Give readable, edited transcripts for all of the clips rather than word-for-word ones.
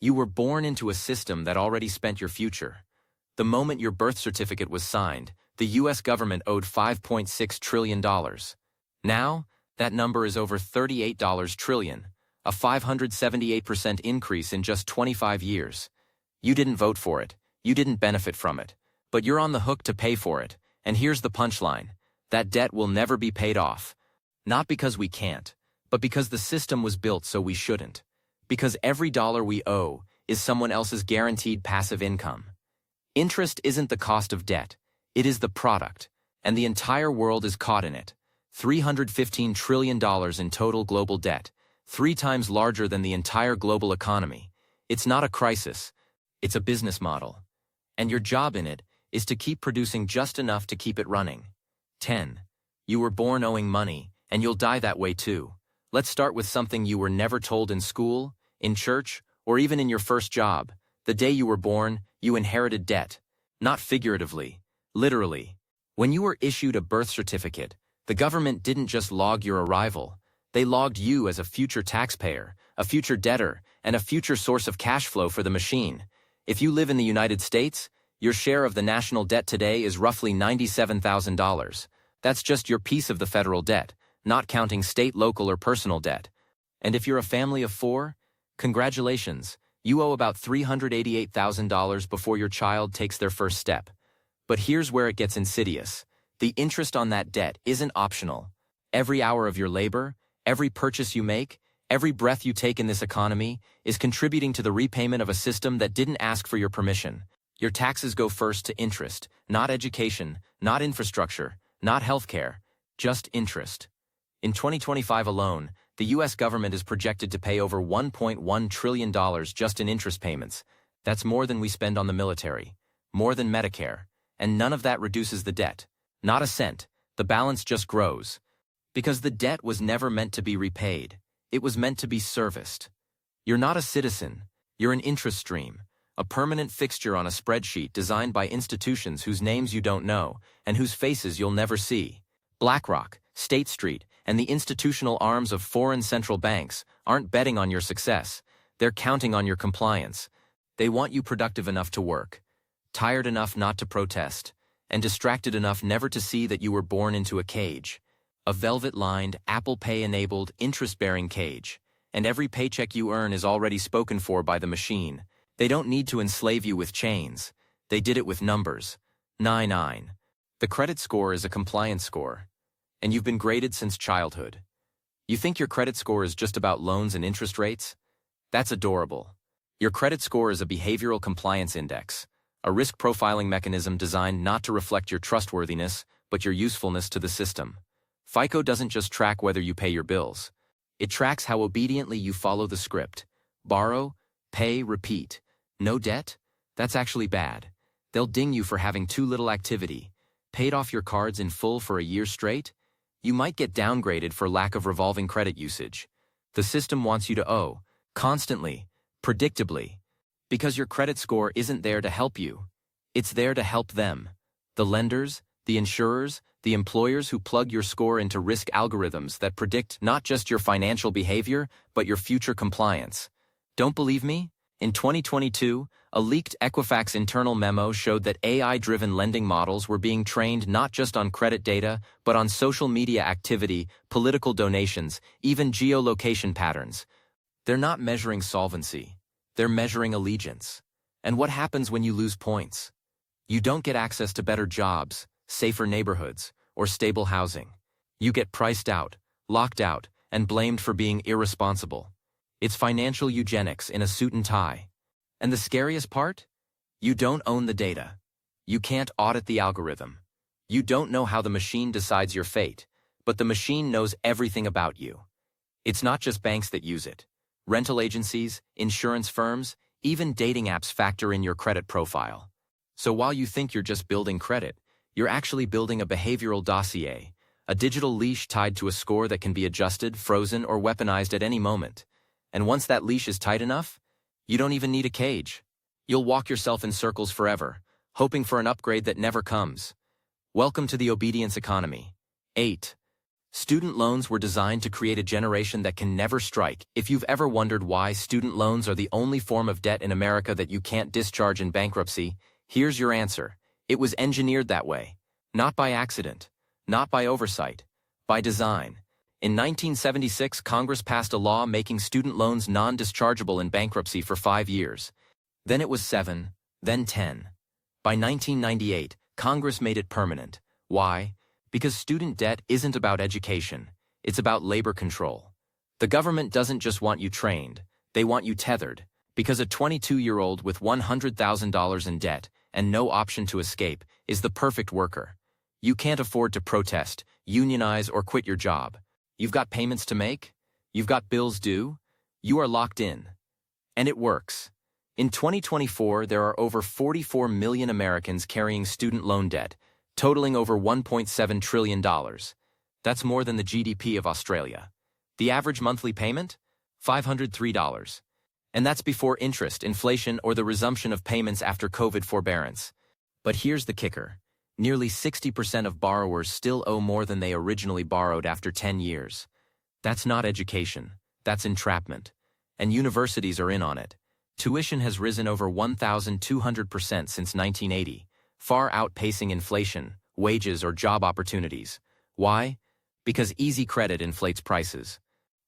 You were born into a system that already spent your future. The moment your birth certificate was signed, the U.S. government owed $5.6 trillion. Now, that number is over $38 trillion, a 578% increase in just 25 years. You didn't vote for it, you didn't benefit from it, but you're on the hook to pay for it, and here's the punchline. That debt will never be paid off. Not because we can't, but because the system was built so we shouldn't. Because every dollar we owe is someone else's guaranteed passive income. Interest isn't the cost of debt, it is the product, and the entire world is caught in it. $315 trillion in total global debt, 3 times larger than the entire global economy. It's not a crisis, it's a business model. And your job in it is to keep producing just enough to keep it running. 10. You were born owing money, and you'll die that way too. Let's start with something you were never told in school, in church, or even in your first job. The day you were born, you inherited debt. Not figuratively, literally. When you were issued a birth certificate, the government didn't just log your arrival. They logged you as a future taxpayer, a future debtor, and a future source of cash flow for the machine. If you live in the United States, your share of the national debt today is roughly $97,000. That's just your piece of the federal debt, not counting state, local, or personal debt. And if you're a family of 4, congratulations, you owe about $388,000 before your child takes their first step. But here's where it gets insidious. The interest on that debt isn't optional. Every hour of your labor, every purchase you make, every breath you take in this economy is contributing to the repayment of a system that didn't ask for your permission. Your taxes go first to interest, not education, not infrastructure, not healthcare, just interest. In 2025 alone, the U.S. government is projected to pay over $1.1 trillion just in interest payments. That's more than we spend on the military, more than Medicare, and none of that reduces the debt. Not a cent. The balance just grows. Because the debt was never meant to be repaid. It was meant to be serviced. You're not a citizen. You're an interest stream, a permanent fixture on a spreadsheet designed by institutions whose names you don't know and whose faces you'll never see. BlackRock, State Street, and the institutional arms of foreign central banks aren't betting on your success. They're counting on your compliance. They want you productive enough to work, tired enough not to protest, and distracted enough never to see that you were born into a cage. A velvet-lined, Apple Pay-enabled, interest-bearing cage. And every paycheck you earn is already spoken for by the machine. They don't need to enslave you with chains. They did it with numbers. 9. The credit score is a compliance score. And you've been graded since childhood. You think your credit score is just about loans and interest rates? That's adorable. Your credit score is a behavioral compliance index, a risk profiling mechanism designed not to reflect your trustworthiness, but your usefulness to the system. FICO doesn't just track whether you pay your bills. It tracks how obediently you follow the script. Borrow, pay, repeat. No debt? That's actually bad. They'll ding you for having too little activity. Paid off your cards in full for a year straight? You might get downgraded for lack of revolving credit usage. The system wants you to owe, constantly, predictably, because your credit score isn't there to help you. It's there to help them. The lenders, the insurers, the employers who plug your score into risk algorithms that predict not just your financial behavior, but your future compliance. Don't believe me? In 2022, a leaked Equifax internal memo showed that AI-driven lending models were being trained not just on credit data, but on social media activity, political donations, even geolocation patterns. They're not measuring solvency. They're measuring allegiance. And what happens when you lose points? You don't get access to better jobs, safer neighborhoods, or stable housing. You get priced out, locked out, and blamed for being irresponsible. It's financial eugenics in a suit and tie. And the scariest part? You don't own the data. You can't audit the algorithm. You don't know how the machine decides your fate, but the machine knows everything about you. It's not just banks that use it. Rental agencies, insurance firms, even dating apps factor in your credit profile. So while you think you're just building credit, you're actually building a behavioral dossier, a digital leash tied to a score that can be adjusted, frozen, or weaponized at any moment. And once that leash is tight enough, you don't even need a cage. You'll walk yourself in circles forever, hoping for an upgrade that never comes. Welcome to the obedience economy. 8. Student loans were designed to create a generation that can never strike. If you've ever wondered why student loans are the only form of debt in America that you can't discharge in bankruptcy, here's your answer. It was engineered that way. Not by accident. Not by oversight. By design. In 1976, Congress passed a law making student loans non-dischargeable in bankruptcy for 5 years. Then it was 7, then 10. By 1998, Congress made it permanent. Why? Because student debt isn't about education. It's about labor control. The government doesn't just want you trained, they want you tethered. Because a 22-year-old with $100,000 in debt and no option to escape is the perfect worker. You can't afford to protest, unionize, or quit your job. You've got payments to make? You've got bills due? You are locked in. And it works. In 2024, there are over 44 million Americans carrying student loan debt, totaling over $1.7 trillion. That's more than the GDP of Australia. The average monthly payment? $503. And that's before interest, inflation, or the resumption of payments after COVID forbearance. But here's the kicker. Nearly 60% of borrowers still owe more than they originally borrowed after 10 years. That's not education. That's entrapment. And universities are in on it. Tuition has risen over 1,200% since 1980, far outpacing inflation, wages, or job opportunities. Why? Because easy credit inflates prices.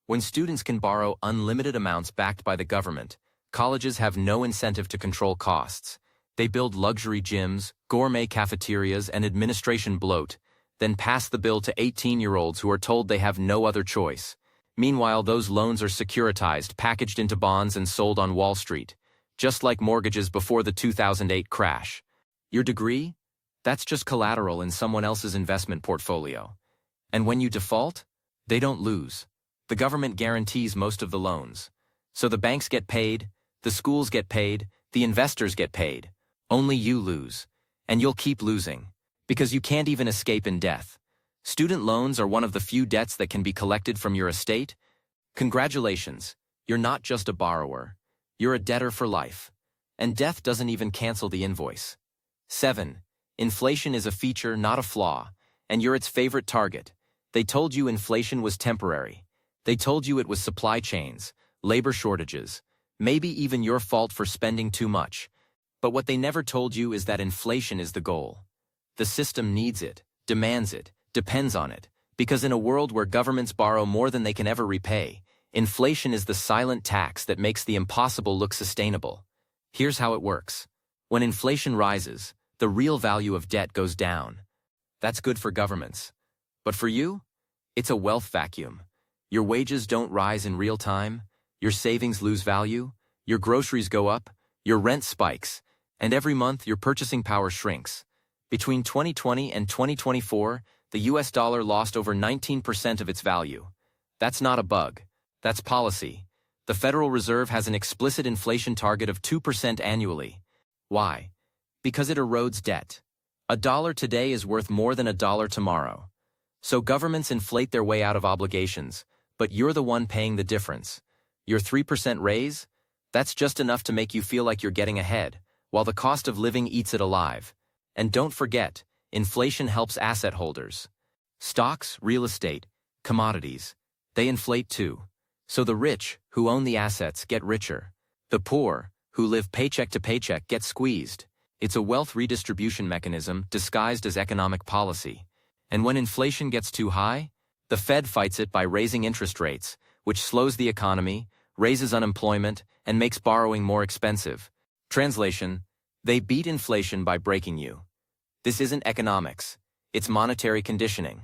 When students can borrow unlimited amounts backed by the government, colleges have no incentive to control costs. They build luxury gyms, gourmet cafeterias, and administration bloat, then pass the bill to 18-year-olds who are told they have no other choice. Meanwhile, those loans are securitized, packaged into bonds, and sold on Wall Street, just like mortgages before the 2008 crash. Your degree? That's just collateral in someone else's investment portfolio. And when you default, they don't lose. The government guarantees most of the loans. So the banks get paid, the schools get paid, the investors get paid. Only you lose. And you'll keep losing. Because you can't even escape in death. Student loans are one of the few debts that can be collected from your estate. Congratulations. You're not just a borrower. You're a debtor for life. And death doesn't even cancel the invoice. 7. Inflation is a feature, not a flaw. And you're its favorite target. They told you inflation was temporary. They told you it was supply chains, labor shortages, maybe even your fault for spending too much. But what they never told you is that inflation is the goal. The system needs it, demands it, depends on it, because in a world where governments borrow more than they can ever repay, inflation is the silent tax that makes the impossible look sustainable. Here's how it works. When inflation rises, the real value of debt goes down. That's good for governments. But for you, it's a wealth vacuum. Your wages don't rise in real time, your savings lose value, your groceries go up, your rent spikes, and every month your purchasing power shrinks. Between 2020 and 2024, the US dollar lost over 19% of its value. That's not a bug. That's policy. The Federal Reserve has an explicit inflation target of 2% annually. Why? Because it erodes debt. A dollar today is worth more than a dollar tomorrow. So governments inflate their way out of obligations, but you're the one paying the difference. Your 3% raise? That's just enough to make you feel like you're getting ahead, while the cost of living eats it alive. And don't forget, inflation helps asset holders. Stocks, real estate, commodities, they inflate too. So the rich, who own the assets, get richer. The poor, who live paycheck to paycheck, get squeezed. It's a wealth redistribution mechanism disguised as economic policy. And when inflation gets too high, the Fed fights it by raising interest rates, which slows the economy, raises unemployment, and makes borrowing more expensive. Translation: they beat inflation by breaking you. This isn't economics. It's monetary conditioning.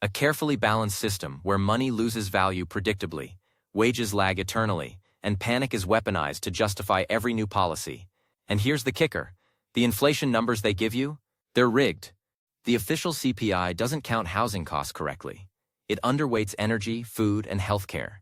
A carefully balanced system where money loses value predictably, wages lag eternally, and panic is weaponized to justify every new policy. And here's the kicker. The inflation numbers they give you? They're rigged. The official CPI doesn't count housing costs correctly. It underweights energy, food, and healthcare.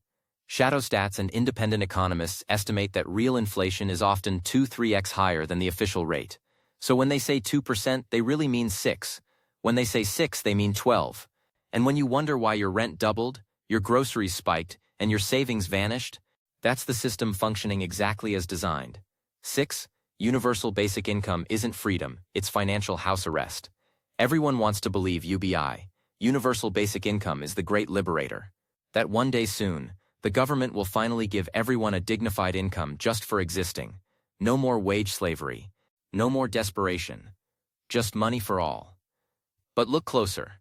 Shadow stats and independent economists estimate that real inflation is often 2-3x higher than the official rate. So when they say 2%, they really mean 6. When they say 6, they mean 12. And when you wonder why your rent doubled, your groceries spiked, and your savings vanished, that's the system functioning exactly as designed. 6. Universal basic income isn't freedom, it's financial house arrest. Everyone wants to believe UBI, Universal basic income is the great liberator. That one day soon, the government will finally give everyone a dignified income just for existing. No more wage slavery. No more desperation. Just money for all. But look closer.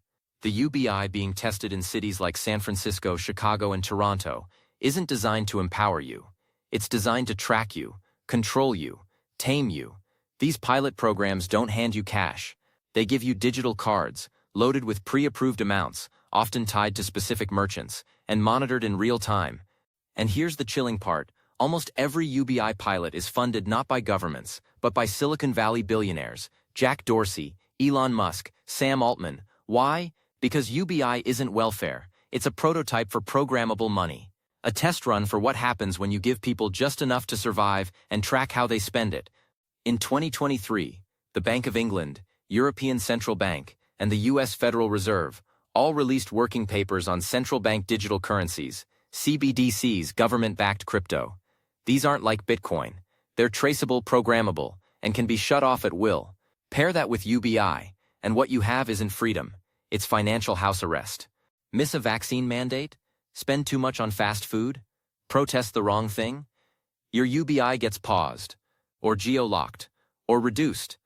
The UBI being tested in cities like San Francisco, Chicago, and Toronto isn't designed to empower you. It's designed to track you, control you, tame you. These pilot programs don't hand you cash. They give you digital cards, loaded with pre-approved amounts, often tied to specific merchants, and monitored in real time. And here's the chilling part. Almost every UBI pilot is funded not by governments, but by Silicon Valley billionaires, Jack Dorsey, Elon Musk, Sam Altman. Why? Because UBI isn't welfare. It's a prototype for programmable money. A test run for what happens when you give people just enough to survive and track how they spend it. In 2023, the Bank of England, European Central Bank, and the US Federal Reserve all released working papers on central bank digital currencies, CBDCs, government-backed crypto. These aren't like Bitcoin. They're traceable, programmable, and can be shut off at will. Pair that with UBI, and what you have isn't freedom. It's financial house arrest. Miss a vaccine mandate? Spend too much on fast food? Protest the wrong thing? Your UBI gets paused, or geo-locked, or reduced.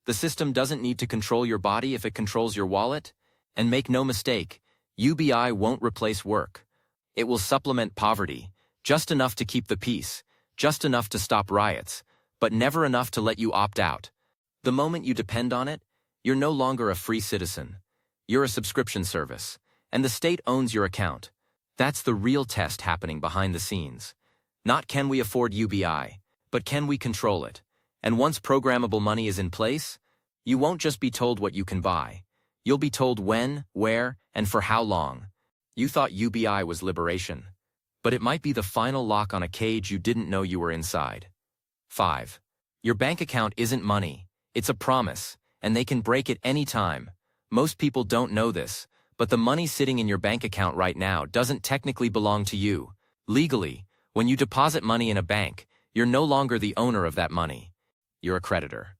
The system doesn't need to control your body if it controls your wallet. And make no mistake, UBI won't replace work. It will supplement poverty, just enough to keep the peace, just enough to stop riots, but never enough to let you opt out. The moment you depend on it, you're no longer a free citizen. You're a subscription service, and the state owns your account. That's the real test happening behind the scenes. Not can we afford UBI, but can we control it? And once programmable money is in place, you won't just be told what you can buy. You'll be told when, where, and for how long. You thought UBI was liberation, but it might be the final lock on a cage you didn't know you were inside. 5. Your bank account isn't money. It's a promise, and they can break it any time. Most people don't know this, but the money sitting in your bank account right now doesn't technically belong to you. Legally, when you deposit money in a bank, you're no longer the owner of that money. You're a creditor.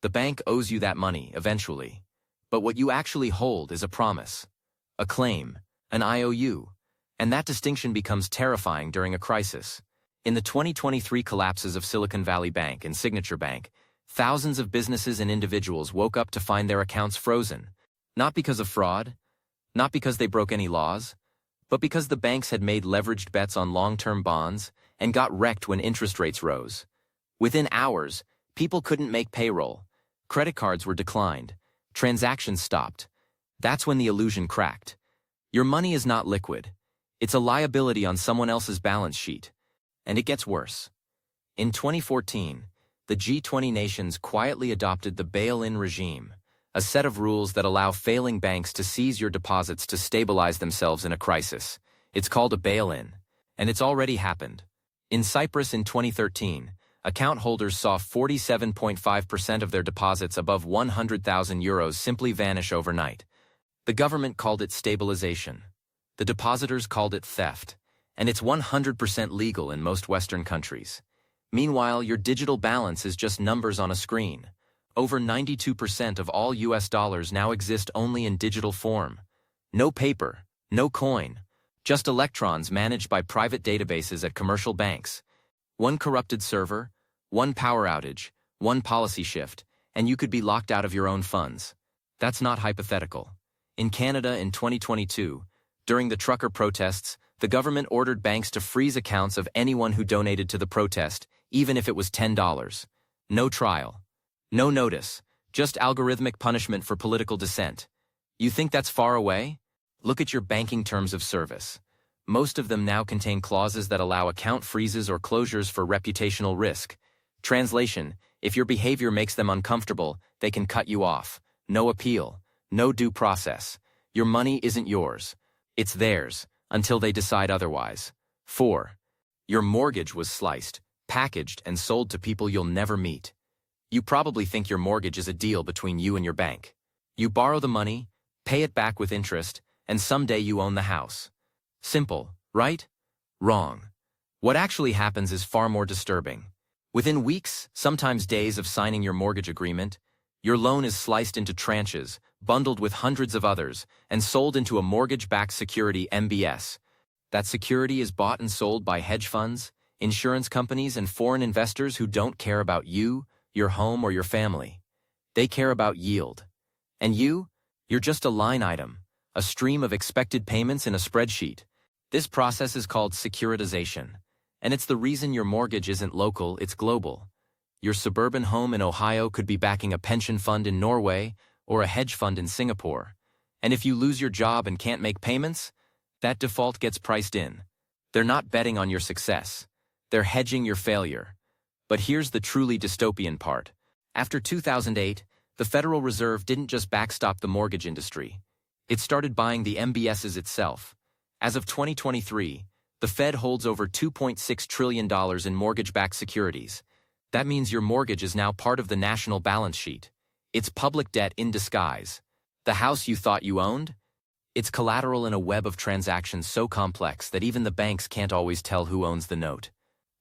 The bank owes you that money eventually. But what you actually hold is a promise, a claim, an IOU, and that distinction becomes terrifying during a crisis. In the 2023 collapses of Silicon Valley Bank and Signature Bank, thousands of businesses and individuals woke up to find their accounts frozen, not because of fraud, not because they broke any laws, but because the banks had made leveraged bets on long-term bonds and got wrecked when interest rates rose. Within hours, people couldn't make payroll, credit cards were declined, transactions stopped. That's when the illusion cracked. Your money is not liquid. It's a liability on someone else's balance sheet. And it gets worse. In 2014, the G20 nations quietly adopted the bail-in regime, a set of rules that allow failing banks to seize your deposits to stabilize themselves in a crisis. It's called a bail-in, and it's already happened. In Cyprus in 2013, account holders saw 47.5% of their deposits above €100,000 simply vanish overnight. The government called it stabilization. The depositors called it theft. And it's 100% legal in most Western countries. Meanwhile, your digital balance is just numbers on a screen. Over 92% of all US dollars now exist only in digital form. No paper, no coin, just electrons managed by private databases at commercial banks. One corrupted server, one power outage, one policy shift, and you could be locked out of your own funds. That's not hypothetical. In Canada in 2022, during the trucker protests, the government ordered banks to freeze accounts of anyone who donated to the protest, even if it was $10. No trial. No notice. Just algorithmic punishment for political dissent. You think that's far away? Look at your banking terms of service. Most of them now contain clauses that allow account freezes or closures for reputational risk. Translation: if your behavior makes them uncomfortable, they can cut you off. No appeal. No due process. Your money isn't yours. It's theirs, until they decide otherwise. 4. Your mortgage was sliced, packaged, and sold to people you'll never meet. You probably think your mortgage is a deal between you and your bank. You borrow the money, pay it back with interest, and someday you own the house. Simple, right? Wrong. What actually happens is far more disturbing. Within weeks, sometimes days of signing your mortgage agreement, your loan is sliced into tranches, bundled with hundreds of others, and sold into a mortgage-backed security (MBS). That security is bought and sold by hedge funds, insurance companies, and foreign investors who don't care about you, your home, or your family. They care about yield. And you're just a line item, a stream of expected payments in a spreadsheet. This process is called securitization, and it's the reason your mortgage isn't local, it's global. Your suburban home in Ohio could be backing a pension fund in Norway or a hedge fund in Singapore. And if you lose your job and can't make payments, that default gets priced in. They're not betting on your success. They're hedging your failure. But here's the truly dystopian part. After 2008, the Federal Reserve didn't just backstop the mortgage industry. It started buying the MBSs itself. As of 2023, the Fed holds over $2.6 trillion in mortgage-backed securities. That means your mortgage is now part of the national balance sheet. It's public debt in disguise. The house you thought you owned? It's collateral in a web of transactions so complex that even the banks can't always tell who owns the note.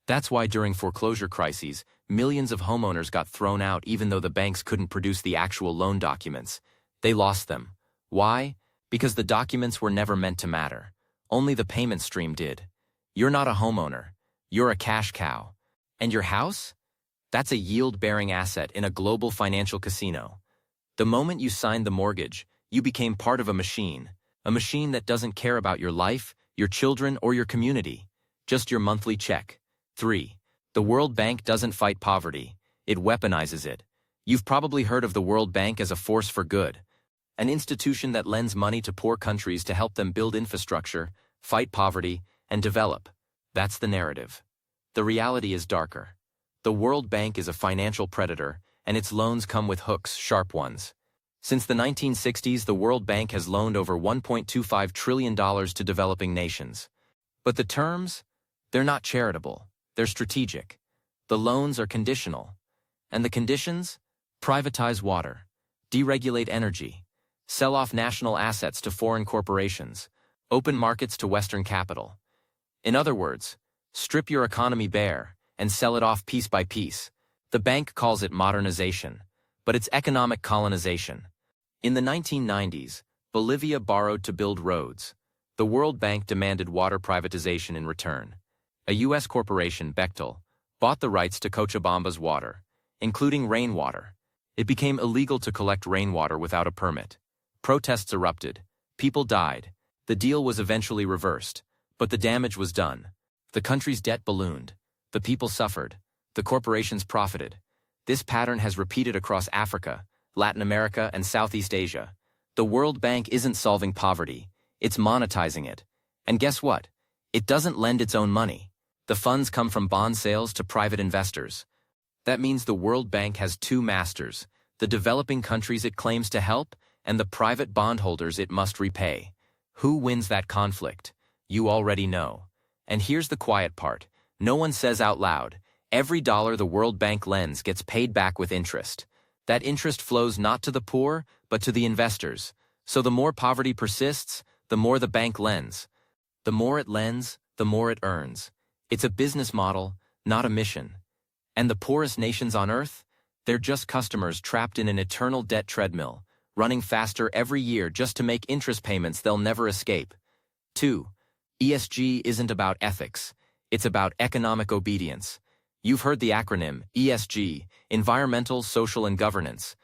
That's why during foreclosure crises, millions of homeowners got thrown out even though the banks couldn't produce the actual loan documents. They lost them. Why? Because the documents were never meant to matter. Only the payment stream did. You're not a homeowner. You're a cash cow. And your house? That's a yield-bearing asset in a global financial casino. The moment you signed the mortgage, you became part of a machine that doesn't care about your life, your children, or your community. Just your monthly check. 3. The World Bank doesn't fight poverty. It weaponizes it. You've probably heard of the World Bank as a force for good, an institution that lends money to poor countries to help them build infrastructure, fight poverty, and develop. That's the narrative. The reality is darker. The World Bank is a financial predator, and its loans come with hooks, sharp ones. Since the 1960s, the World Bank has loaned over $1.25 trillion to developing nations. But the terms? They're not charitable. They're strategic. The loans are conditional. And the conditions? Privatize water, deregulate energy, sell off national assets to foreign corporations, open markets to Western capital. In other words, strip your economy bare and sell it off piece by piece. The bank calls it modernization, but it's economic colonization. In the 1990s, Bolivia borrowed to build roads. The World Bank demanded water privatization in return. A U.S. corporation, Bechtel, bought the rights to Cochabamba's water, including rainwater. It became illegal to collect rainwater without a permit. Protests erupted. People died. The deal was eventually reversed, but the damage was done. The country's debt ballooned. The people suffered. The corporations profited. This pattern has repeated across Africa, Latin America, and Southeast Asia. The World Bank isn't solving poverty. It's monetizing it. And guess what? It doesn't lend its own money. The funds come from bond sales to private investors. That means the World Bank has two masters, the developing countries it claims to help and the private bondholders it must repay. Who wins that conflict? You already know. And here's the quiet part. No one says out loud, every dollar the World Bank lends gets paid back with interest. That interest flows not to the poor, but to the investors. So the more poverty persists, the more the bank lends. The more it lends, the more it earns. It's a business model, not a mission. And the poorest nations on Earth? They're just customers trapped in an eternal debt treadmill, running faster every year just to make interest payments they'll never escape. 2. ESG isn't about ethics. It's about economic obedience. You've heard the acronym ESG, Environmental, Social, and Governance.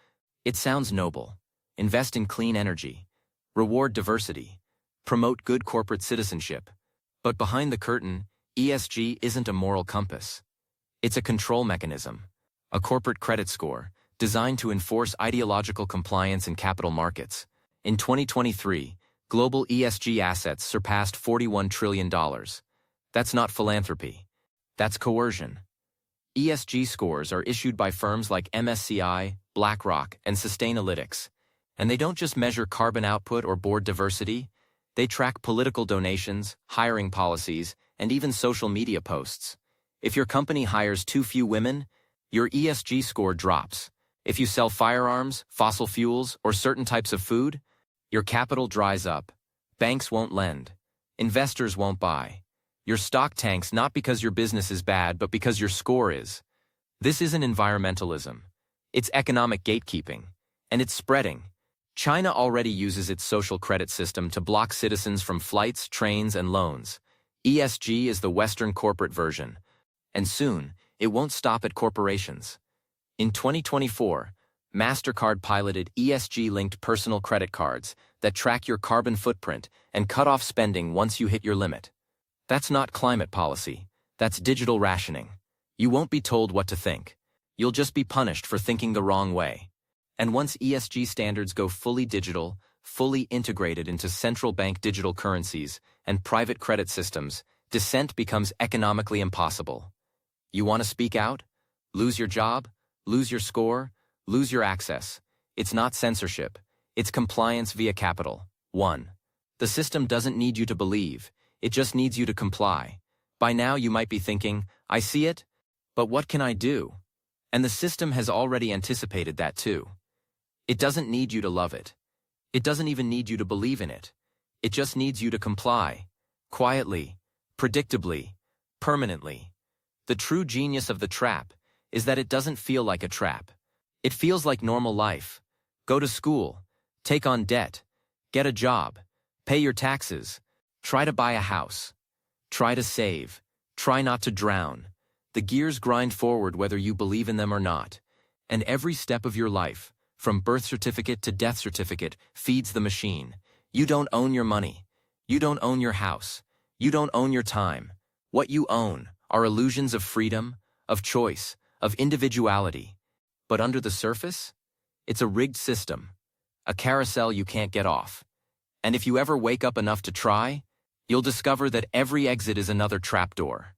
It sounds noble. Invest in clean energy. Reward diversity. Promote good corporate citizenship. But behind the curtain, ESG isn't a moral compass. It's a control mechanism, a corporate credit score, designed to enforce ideological compliance in capital markets. In 2023, global ESG assets surpassed $41 trillion. That's not philanthropy. That's coercion. ESG scores are issued by firms like MSCI, BlackRock, and Sustainalytics. And they don't just measure carbon output or board diversity. They track political donations, hiring policies, and even social media posts. If your company hires too few women, your ESG score drops. If you sell firearms, fossil fuels, or certain types of food, your capital dries up. Banks won't lend. Investors won't buy. Your stock tanks not because your business is bad, but because your score is. This isn't environmentalism. It's economic gatekeeping. And it's spreading. China already uses its social credit system to block citizens from flights, trains, and loans. ESG is the Western corporate version, and soon, it won't stop at corporations. In 2024, MasterCard piloted ESG-linked personal credit cards that track your carbon footprint and cut off spending once you hit your limit. That's not climate policy. That's digital rationing. You won't be told what to think. You'll just be punished for thinking the wrong way. And once ESG standards go fully digital, fully integrated into central bank digital currencies and private credit systems, dissent becomes economically impossible. You want to speak out? Lose your job? Lose your score? Lose your access? It's not censorship. It's compliance via capital. 1. The system doesn't need you to believe. It just needs you to comply. By now you might be thinking, I see it, but what can I do? And the system has already anticipated that too. It doesn't need you to love it. It doesn't even need you to believe in it. It just needs you to comply. Quietly, predictably, permanently. The true genius of the trap is that it doesn't feel like a trap. It feels like normal life. Go to school, take on debt, get a job, pay your taxes, try to buy a house, try to save, try not to drown. The gears grind forward whether you believe in them or not. And every step of your life, from birth certificate to death certificate, feeds the machine. You don't own your money. You don't own your house. You don't own your time. What you own are illusions of freedom, of choice, of individuality. But under the surface, it's a rigged system, a carousel you can't get off. And if you ever wake up enough to try, you'll discover that every exit is another trapdoor.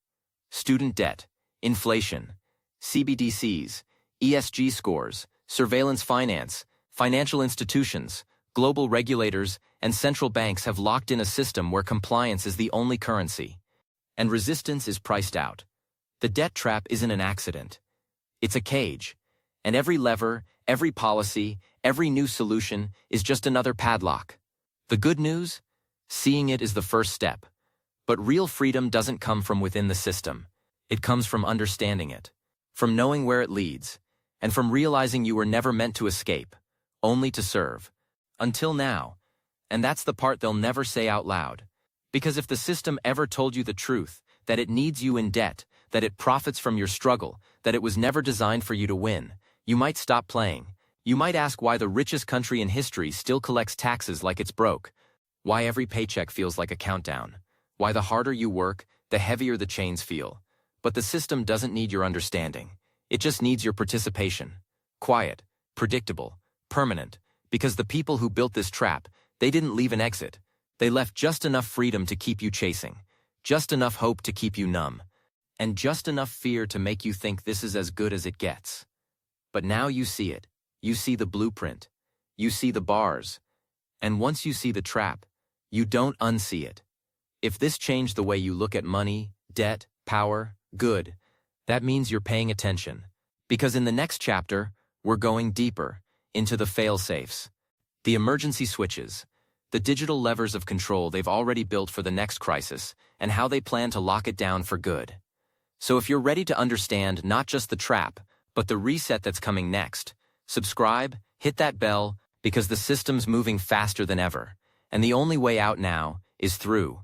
Student debt, inflation, CBDCs, ESG scores, surveillance finance, financial institutions, global regulators, and central banks have locked in a system where compliance is the only currency. And resistance is priced out. The debt trap isn't an accident. It's a cage. And every lever, every policy, every new solution is just another padlock. The good news? Seeing it is the first step. But real freedom doesn't come from within the system. It comes from understanding it, from knowing where it leads, and from realizing you were never meant to escape, only to serve. Until now. And that's the part they'll never say out loud. Because if the system ever told you the truth, that it needs you in debt, that it profits from your struggle, that it was never designed for you to win, you might stop playing. You might ask why the richest country in history still collects taxes like it's broke, why every paycheck feels like a countdown, why the harder you work, the heavier the chains feel. But the system doesn't need your understanding. It just needs your participation. Quiet, predictable, permanent, because the people who built this trap, they didn't leave an exit. They left just enough freedom to keep you chasing, just enough hope to keep you numb, and just enough fear to make you think this is as good as it gets. But now you see it. You see the blueprint. You see the bars. And once you see the trap, you don't unsee it. If this changed the way you look at money, debt, power, good, that means you're paying attention. Because in the next chapter, we're going deeper into the fail-safes, the emergency switches, the digital levers of control they've already built for the next crisis, and how they plan to lock it down for good. So if you're ready to understand not just the trap, but the reset that's coming next, subscribe, hit that bell, because the system's moving faster than ever, and the only way out now is through.